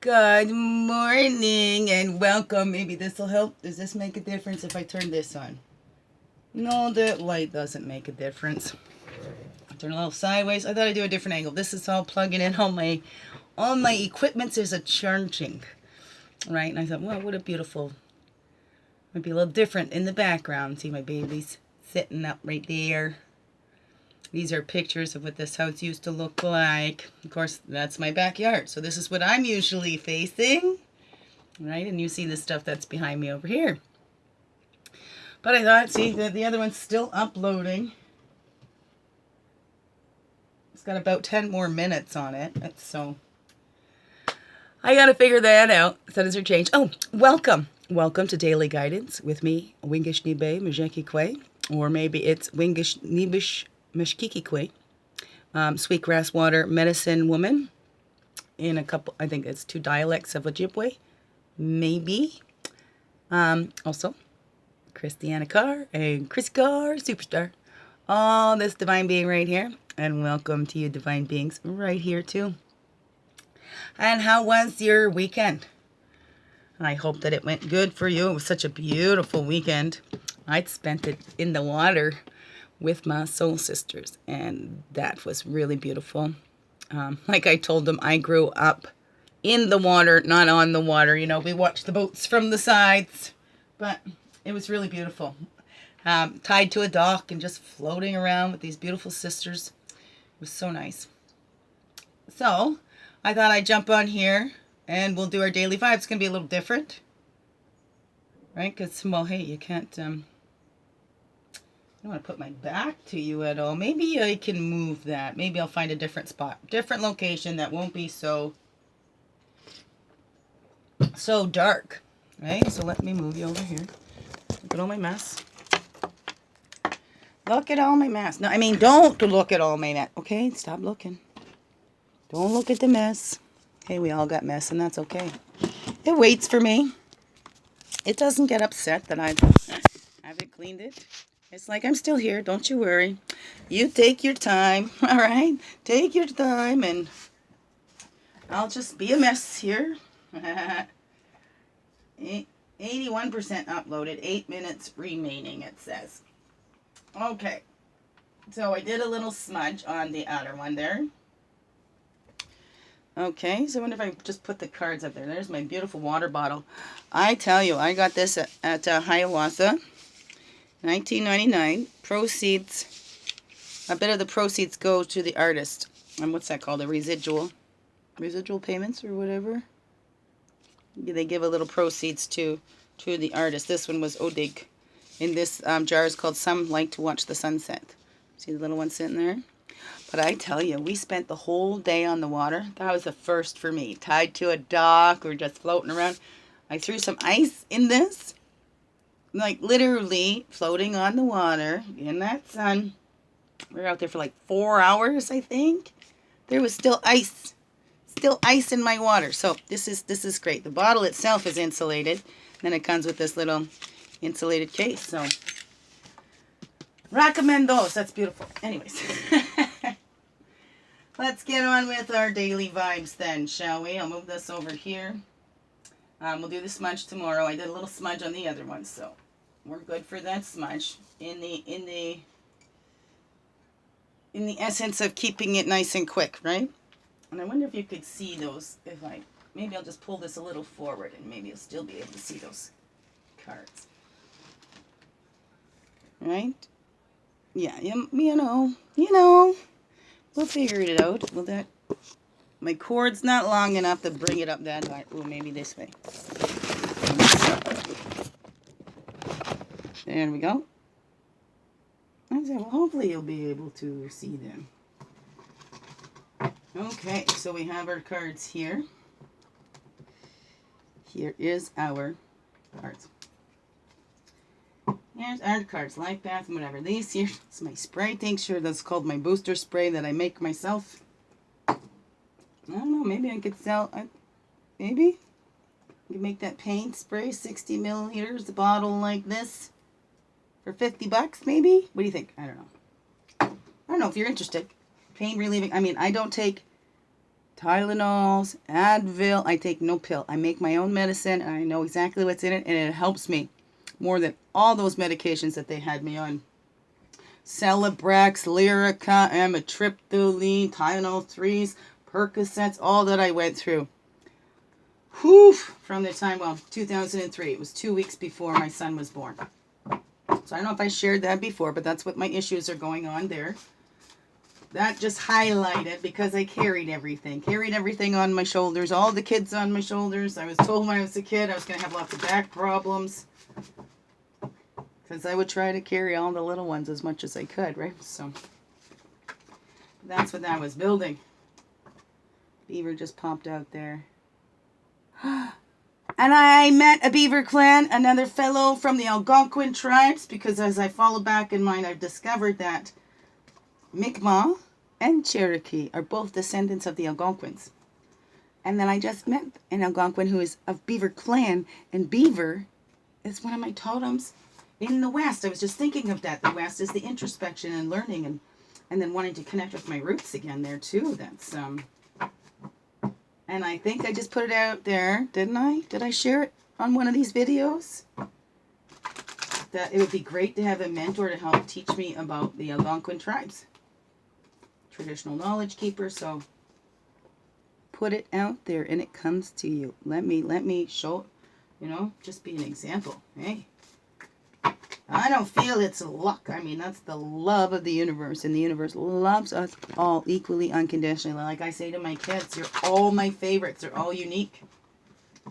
Good morning and welcome. Maybe this will help. Does this make a difference if I turn this on? No, the light doesn't make a difference. Turn a little sideways. I thought I'd do a different angle. This is all plugging in all my equipment. There's a charging, right? And I thought, well, what a beautiful. Might be a little different in the background. See my babies sitting up right there. These are pictures of what this house used to look like. Of course, that's my backyard. So this is what I'm usually facing, right? And you see the stuff that's behind me over here. But I thought, see, the other one's still uploading. It's got about 10 more minutes on it. So I got to figure that out. Settings are changed. Oh, welcome. Welcome to Daily Guidance with me, Wingish Nibe Mjeki Kwe. Or maybe it's Wingish Nibish Meshkiki Kwe, sweetgrass water medicine woman, in a couple, I think it's 2 dialects of Ojibwe, maybe. Also, Christianna Carr and Chris Carr, superstar. All this divine being right here. And welcome to you divine beings right here too. And how was your weekend? I hope that it went good for you. It was such a beautiful weekend. I'd spent it in the water with my soul sisters, and that was really beautiful. Like I told them, I grew up in the water, not on the water. You know, we watched the boats from the sides, but it was really beautiful. Tied to a dock and just floating around with these beautiful sisters. It was so nice. So I thought I'd jump on here and we'll do our daily vibe. It's going to be a little different, right? Because, well, hey, you can't... I don't want to put my back to you at all. Maybe I can move that. Maybe I'll find a different spot, different location that won't be so dark, right? So let me move you over here. Look at all my mess. Look at all my mess. No, I mean, don't look at all my mess. Okay, stop looking. Don't look at the mess. Hey, we all got mess, and that's okay. It waits for me. It doesn't get upset that I haven't cleaned it. It's like, I'm still here. Don't you worry. You take your time. All right? Take your time, and I'll just be a mess here. 81% uploaded. 8 minutes remaining, it says. Okay. So I did a little smudge on the outer one there. Okay. So I wonder if I just put the cards up there. There's my beautiful water bottle. I tell you, I got this at Hiawatha. $19.99. Proceeds, a bit of the proceeds go to the artist. And what's that called? A residual payments or whatever. They give a little proceeds to the artist. This one was Odig. In this jar is called Some Like to Watch the Sunset. See the little one sitting there? But I tell you, we spent the whole day on the water. That was a first for me. Tied to a dock or just floating around. I threw some ice in this. Like literally floating on the water in that sun. We were out there for like 4 hours, I think. There was still ice in my water. So this is great. The bottle itself is insulated. Then it comes with this little insulated case. So recommend those. That's beautiful. Anyways, let's get on with our daily vibes then, shall we? I'll move this over here. We'll do the smudge tomorrow. I did a little smudge on the other one, so we're good for that smudge. In the essence of keeping it nice and quick, right? And I wonder if you could see those. Maybe I'll just pull this a little forward, and maybe you'll still be able to see those cards, right? Yeah, you know, we'll figure it out. Well, that my cord's not long enough to bring it up that high. Oh, maybe this way. There we go. I said, well, hopefully you'll be able to see them. Okay, so we have our cards here. Here is our cards. Here's our cards, life path, whatever. These here is my spray tincture. That's called my booster spray that I make myself. I don't know, maybe I could sell, maybe I could make that paint spray, 60 milliliters, a bottle like this. For $50, maybe? What do you think? I don't know. I don't know if you're interested. Pain relieving. I mean, I don't take Tylenols, Advil. I take no pill. I make my own medicine, and I know exactly what's in it, and it helps me more than all those medications that they had me on. Celebrex, Lyrica, amitriptyline, Tylenol 3s, Percocets, all that I went through. Whew, from the time, 2003. It was 2 weeks before my son was born. So I don't know if I shared that before, but that's what my issues are going on there. That just highlighted because I carried everything on my shoulders, all the kids on my shoulders. I was told when I was a kid I was going to have lots of back problems because I would try to carry all the little ones as much as I could, right? So that's what that was building. Beaver just popped out there. And I met a beaver clan, another fellow from the Algonquin tribes, because as I follow back in mine, I've discovered that Mi'kmaq and Cherokee are both descendants of the Algonquins. And then I just met an Algonquin who is of Beaver clan, and beaver is one of my totems in the West. I was just thinking of that. The West is the introspection and learning, and then wanting to connect with my roots again there too. That's and I think I just put it out there, didn't I? Did I share it on one of these videos? That it would be great to have a mentor to help teach me about the Algonquin tribes. Traditional knowledge keeper, so put it out there and it comes to you. Let me show, just be an example. Hey, I don't feel it's luck. I mean, that's the love of the universe, and the universe loves us all equally, unconditionally. Like I say to my kids, you're all my favorites. They're all unique.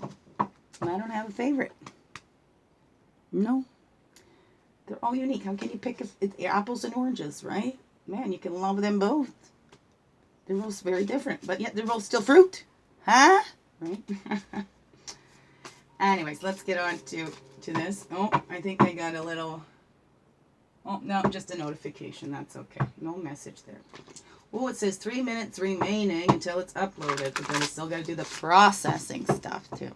And I don't have a favorite. No. They're all unique. How can you pick apples and oranges, right? Man, you can love them both. They're both very different, but yet they're both still fruit. Huh? Right? Anyways, let's get on to this. Oh, I think I got a little... Oh, no, just a notification. That's okay. No message there. Oh, it says 3 minutes remaining until it's uploaded, but then we still got to do the processing stuff, too.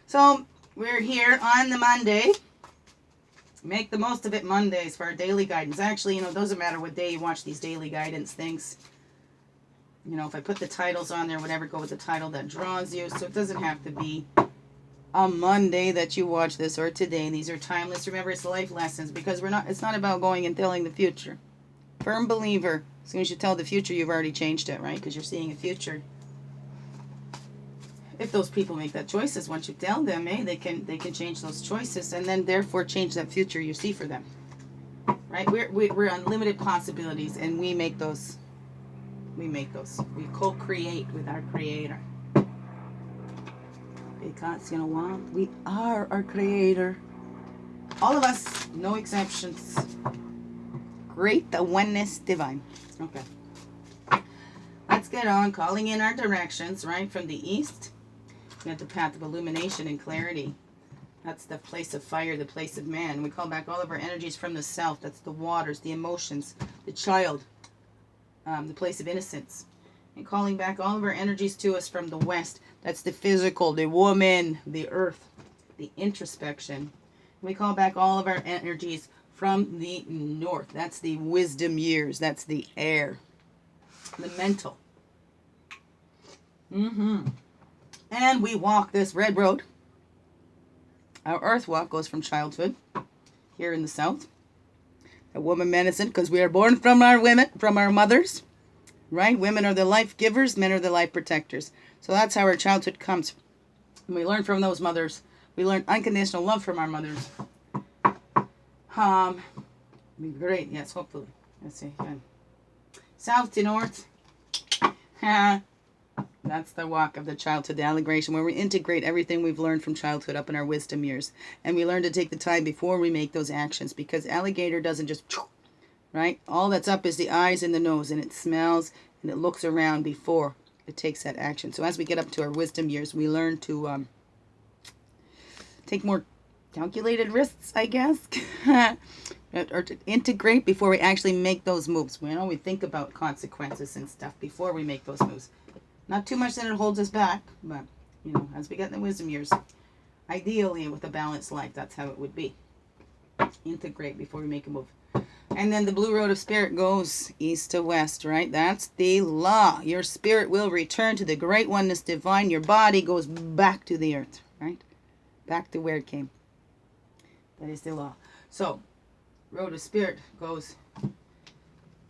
So, we're here on the Monday. Make the most of it Mondays for our daily guidance. Actually, it doesn't matter what day you watch these daily guidance things. If I put the titles on there, whatever, go with the title that draws you. So it doesn't have to be a Monday that you watch this or today. These are timeless. Remember, it's life lessons, because it's not about going and telling the future. Firm believer. As soon as you tell the future, you've already changed it, right? Because you're seeing a future. If those people make that choices, once you tell them, they can change those choices, and then therefore change that future you see for them. Right? We're unlimited possibilities, and we make those. We We co-create with our Creator. Because, what? We are our Creator. All of us, no exceptions. Great, the oneness divine. Okay. Let's get on calling in our directions, right? From the east, we have the path of illumination and clarity. That's the place of fire, the place of man. We call back all of our energies from the south. That's the waters, the emotions, the child, the place of innocence. And calling back all of our energies to us from the west. That's the physical, the woman, the earth, the introspection. We call back all of our energies from the north. That's the wisdom years. That's the air, the mental. And we walk this red road. Our earth walk goes from childhood here in the south. A woman medicine, because we are born from our women, from our mothers. Right? Women are the life givers, men are the life protectors. So that's how our childhood comes. And we learn from those mothers. We learn unconditional love from our mothers. Be great. Yes, hopefully. Let's see. South to north. That's the walk of the childhood, the allegration, where we integrate everything we've learned from childhood up in our wisdom years. And we learn to take the time before we make those actions, because alligator doesn't just... Right? All that's up is the eyes and the nose, and it smells and it looks around before it takes that action. So as we get up to our wisdom years, we learn to take more calculated risks, I guess, or to integrate before we actually make those moves. We think about consequences and stuff before we make those moves. Not too much that it holds us back, but, as we get in the wisdom years, ideally with a balanced life, that's how it would be. Integrate before we make a move. And then the blue road of spirit goes east to west, right? That's the law. Your spirit will return to the great oneness divine. Your body goes back to the earth, right? Back to where it came. That is the law. So, road of spirit goes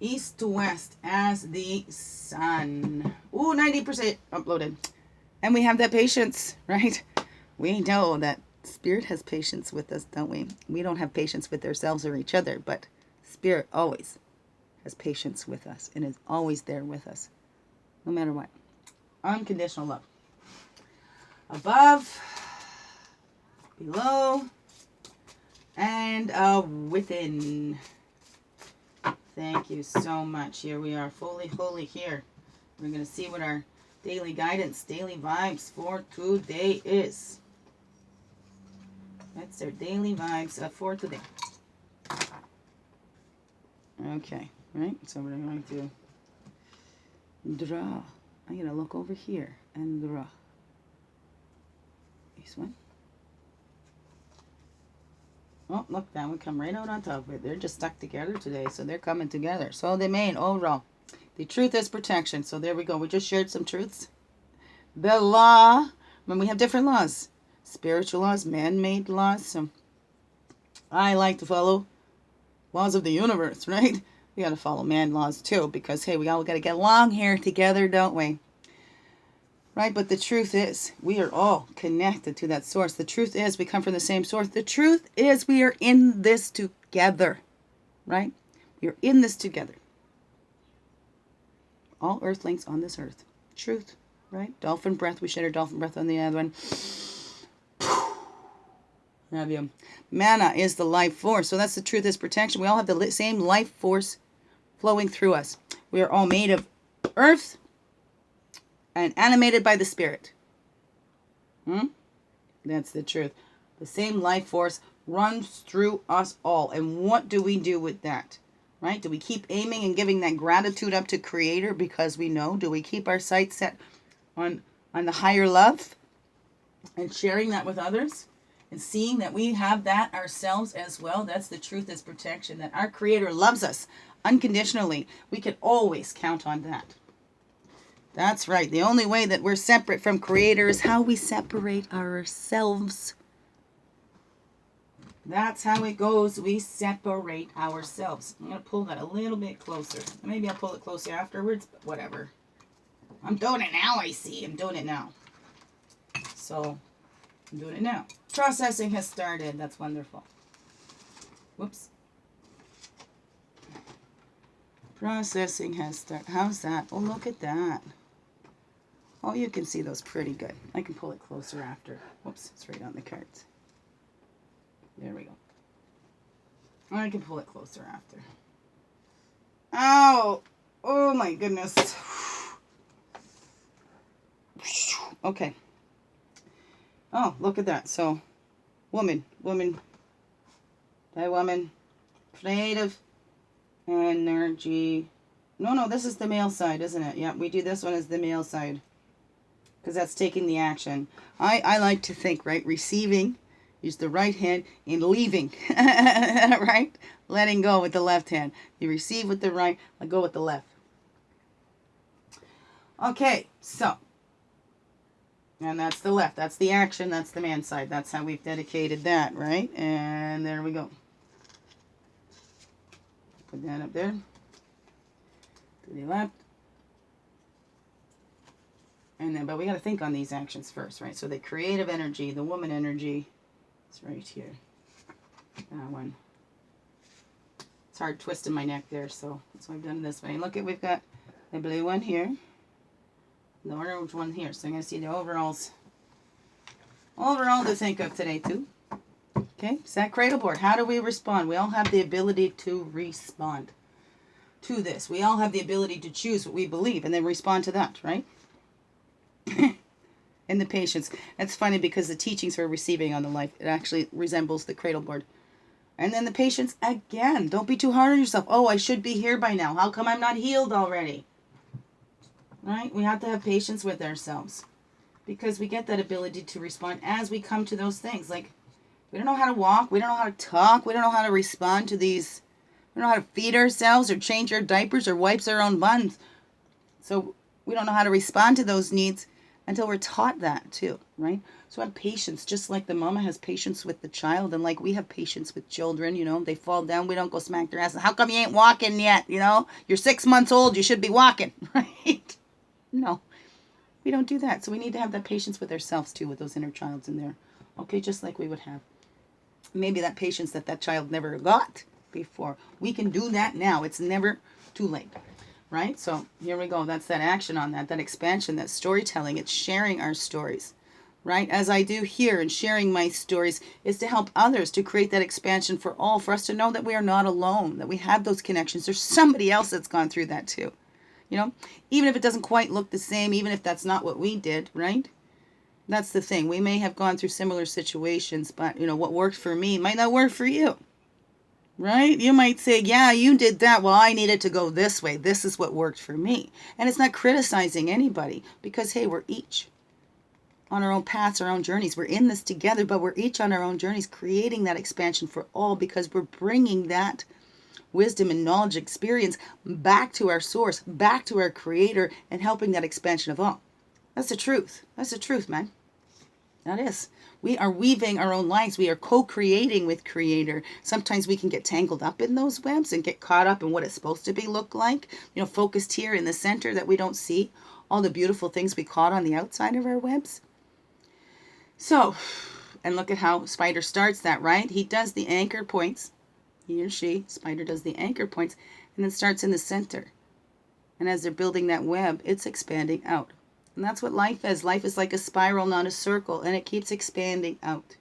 east to west as the sun. Ooh, 90% uploaded. And we have that patience, right? We know that spirit has patience with us, don't we? We don't have patience with ourselves or each other, but spirit always has patience with us and is always there with us, no matter what. Unconditional love. Above, below, and within. Thank you so much. Here we are, fully holy here. We're going to see what our daily guidance, daily vibes for today is. That's our daily vibes for today. Okay, right? So we're going to draw. I'm going to look over here and draw. This one. Oh, look, that would come right out on top of it. They're just stuck together today, so they're coming together. So the main overall, the truth is protection. So there we go. We just shared some truths. The law, when we have different laws, spiritual laws, man-made laws. So I like to follow laws of the universe, right? We got to follow man laws too, because hey, we all got to get along here together, don't we? Right? But the truth is, we are all connected to that source. The truth is, we come from the same source. The truth is, we are in this together. Right? We are in this together. All earthlings on this earth. Truth. Right? Dolphin breath. We shed our dolphin breath on the other one. Have you? Mana is the life force. So that's the truth is protection. We all have the same life force flowing through us. We are all made of earth and animated by the spirit. That's the truth. The same life force runs through us all. And what do we do with that? Right? Do we keep aiming and giving that gratitude up to Creator because we know? Do we keep our sights set on the higher love and sharing that with others? And seeing that we have that ourselves as well. That's the truth is protection. That our Creator loves us unconditionally. We can always count on that. That's right. The only way that we're separate from Creator is how we separate ourselves. That's how it goes. We separate ourselves. I'm going to pull that a little bit closer. Maybe I'll pull it closer afterwards, but whatever. I'm doing it now, I see. I'm doing it now. So, I'm doing it now. Processing has started. That's wonderful. Whoops. Processing has started. How's that? Oh, look at that. Oh, you can see those pretty good. I can pull it closer after. Whoops, it's right on the cards. There we go. I can pull it closer after. Ow! Oh my goodness. Okay. Oh, look at that. So, woman, creative energy. No, this is the male side, isn't it? Yeah, we do this one as the male side. Because that's taking the action. I like to think, right? Receiving, use the right hand, and leaving. Right? Letting go with the left hand. You receive with the right, let go with the left. Okay, so. And that's the left. That's the action. That's the man side. That's how we've dedicated that, right? And there we go. Put that up there. To the left. And then, but we got to think on these actions first, right? So the creative energy, the woman energy, it's right here. That one. It's hard twisting my neck there, so that's why I've done it this way. Look at, we've got the blue one here. The orange one here. So I'm going to see the overalls. Overall to think of today too. Okay, it's that cradle board. How do we respond? We all have the ability to respond to this. We all have the ability to choose what we believe and then respond to that, right? And the patience. That's funny because the teachings we're receiving on the life, it actually resembles the cradle board. And then the patience again. Don't be too hard on yourself. Oh, I should be here by now. How come I'm not healed already? Right? We have to have patience with ourselves because we get that ability to respond as we come to those things. Like We don't know how to walk. We don't know how to talk. We don't know how to respond to these. We don't know how to feed ourselves or change our diapers or wipes our own buns. So we don't know how to respond to those needs until we're taught that too, right? So have patience, just like the mama has patience with the child, and like we have patience with children. They fall down, we don't go smack their ass. How come you ain't walking yet? You're 6 months old, you should be walking, right? No, we don't do that. So we need to have that patience with ourselves too, with those inner childs in there. Okay, just like we would have maybe that patience that child never got before. We can do that now. It's never too late. Right? So here we go. That's that action on that expansion, that storytelling. It's sharing our stories, right? As I do here and sharing my stories is to help others to create that expansion for all, for us to know that we are not alone, that we have those connections. There's somebody else that's gone through that too. Even if it doesn't quite look the same, even if that's not what we did, right? That's the thing. We may have gone through similar situations, but what worked for me might not work for you. Right? You might say, yeah, you did that. Well, I needed to go this way. This is what worked for me. And it's not criticizing anybody because, hey, we're each on our own paths, our own journeys. We're in this together, but we're each on our own journeys, creating that expansion for all because we're bringing that wisdom and knowledge, experience back to our source, back to our creator, and helping that expansion of all. That's the truth. That's the truth, man. That is. We are weaving our own lives. We are co-creating with Creator. Sometimes we can get tangled up in those webs and get caught up in what it's supposed to be look like. Focused here in the center that we don't see all the beautiful things we caught on the outside of our webs. So, and look at how Spider starts that, right? He does the anchor points. He or she, Spider does the anchor points and then starts in the center. And as they're building that web, it's expanding out. And that's what life is. Life is like a spiral, not a circle, and it keeps expanding out.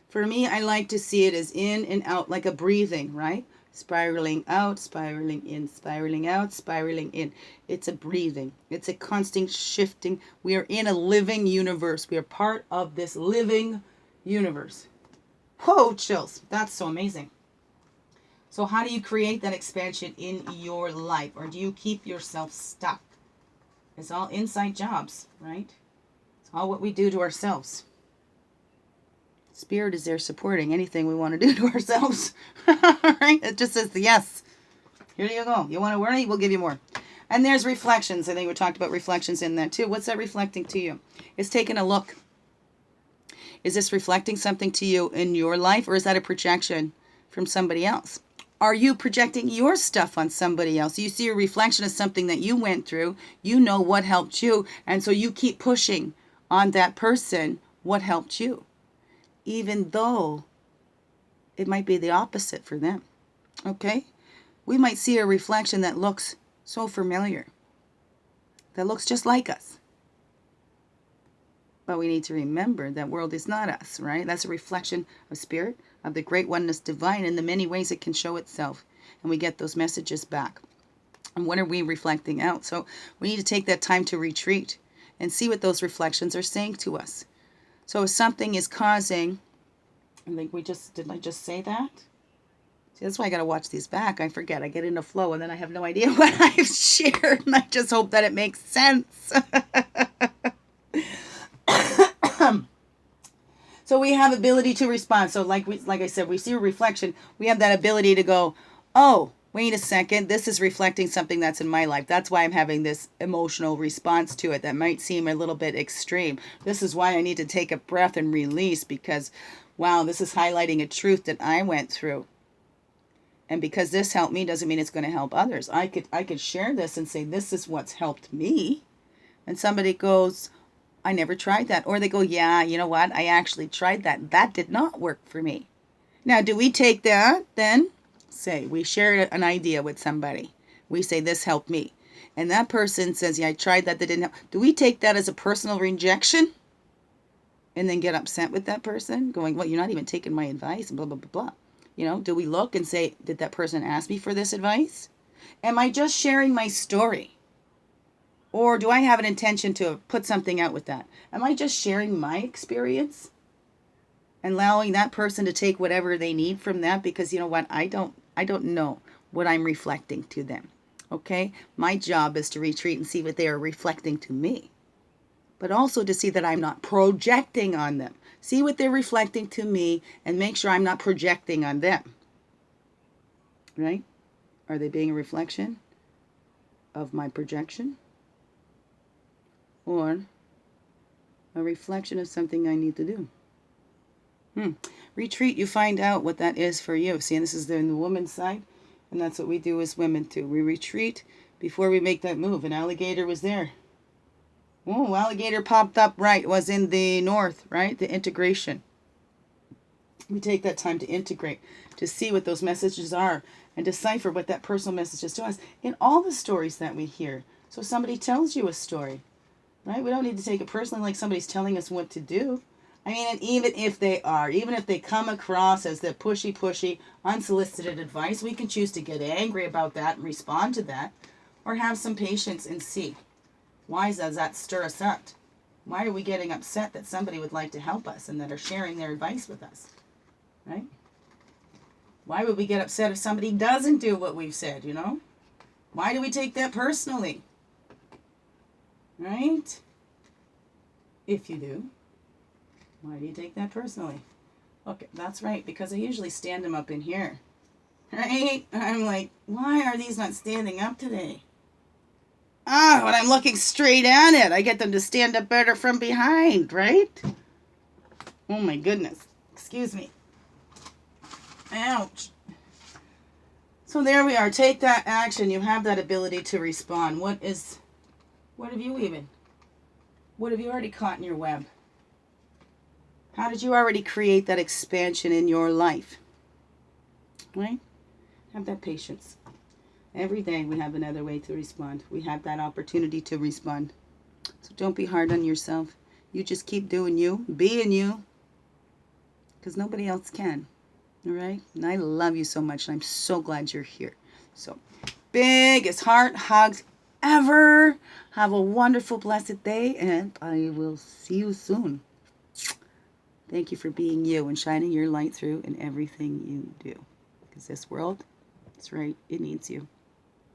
For me, I like to see it as in and out, like a breathing, right? Spiraling out, spiraling in, spiraling out, spiraling in. It's a breathing. It's a constant shifting. We are in a living universe. We are part of this living universe. Whoa, chills. That's so amazing. So how do you create that expansion in your life? Or do you keep yourself stuck? It's all inside jobs, right? It's all what we do to ourselves. Spirit is there supporting anything we want to do to ourselves. Right? It just says yes. Here you go. You want to worry? We'll give you more. And there's reflections. I think we talked about reflections in that too. What's that reflecting to you? It's taking a look. Is this reflecting something to you in your life, or is that a projection from somebody else? Are you projecting your stuff on somebody else? You see a reflection of something that you went through. You know what helped you. And so you keep pushing on that person what helped you, even though it might be the opposite for them. Okay? We might see a reflection that looks so familiar, that looks just like us. But we need to remember that world is not us, right? That's a reflection of spirit, of the great oneness divine, in the many ways it can show itself. And we get those messages back. And what are we reflecting out? So we need to take that time to retreat and see what those reflections are saying to us. So if something is causing, I think did I just say that? See, that's why I got to watch these back. I forget. I get in a flow and then I have no idea what I've shared. And I just hope that it makes sense. So we have ability to respond. So like I said, we see a reflection. We have that ability to go, oh, wait a second. This is reflecting something that's in my life. That's why I'm having this emotional response to it that might seem a little bit extreme. This is why I need to take a breath and release because, wow, this is highlighting a truth that I went through. And because this helped me doesn't mean it's going to help others. I could share this and say, this is what's helped me. And somebody goes, I never tried that. Or they go, yeah, you know what? I actually tried that. That did not work for me. Now, do we take that then? Say, we share an idea with somebody. We say, this helped me. And that person says, yeah, I tried that. That didn't help. Do we take that as a personal rejection? And then get upset with that person? Going, well, you're not even taking my advice and blah, blah, blah, blah. Do we look and say, did that person ask me for this advice? Am I just sharing my story? Or do I have an intention to put something out with that? Am I just sharing my experience and allowing that person to take whatever they need from that? Because you know what? I don't know what I'm reflecting to them. Okay? My job is to retreat and see what they are reflecting to me. But also to see that I'm not projecting on them. See what they're reflecting to me and make sure I'm not projecting on them. Right? Are they being a reflection of my projection? Or a reflection of something I need to do? Retreat, you find out what that is for you. See, and this is in the woman's side, and that's what we do as women too. We retreat before we make that move. An alligator was there. Oh, alligator popped up, right, was in the north, right? The integration. We take that time to integrate, to see what those messages are, and decipher what that personal message is to us in all the stories that we hear. So somebody tells you a story, right? We don't need to take it personally like somebody's telling us what to do. I mean, and even if they come across as the pushy, unsolicited advice, we can choose to get angry about that and respond to that, or have some patience and see. Why does that stir us up? Why are we getting upset that somebody would like to help us and that are sharing their advice with us? Right? Why would we get upset if somebody doesn't do what we've said, you know? Why do we take that personally? Right? If you do, why do you take that personally? Okay, that's right, because I usually stand them up in here. Right? I'm like, why are these not standing up today? When I'm looking straight at it, I get them to stand up better from behind, right? Oh my goodness. Excuse me. Ouch. So there we are. Take that action. You have that ability to respond. What have you already caught in your web? How did you already create that expansion in your life? Right? Have that patience. Every day we have another way to respond. We have that opportunity to respond. So don't be hard on yourself. You just keep doing you, being you, because nobody else can. All right? And I love you so much, and I'm so glad you're here. So biggest heart hugs ever. Have a wonderful, blessed day, and I will see you soon. Thank you for being you and shining your light through in everything you do. Because this world, that's right, it needs you.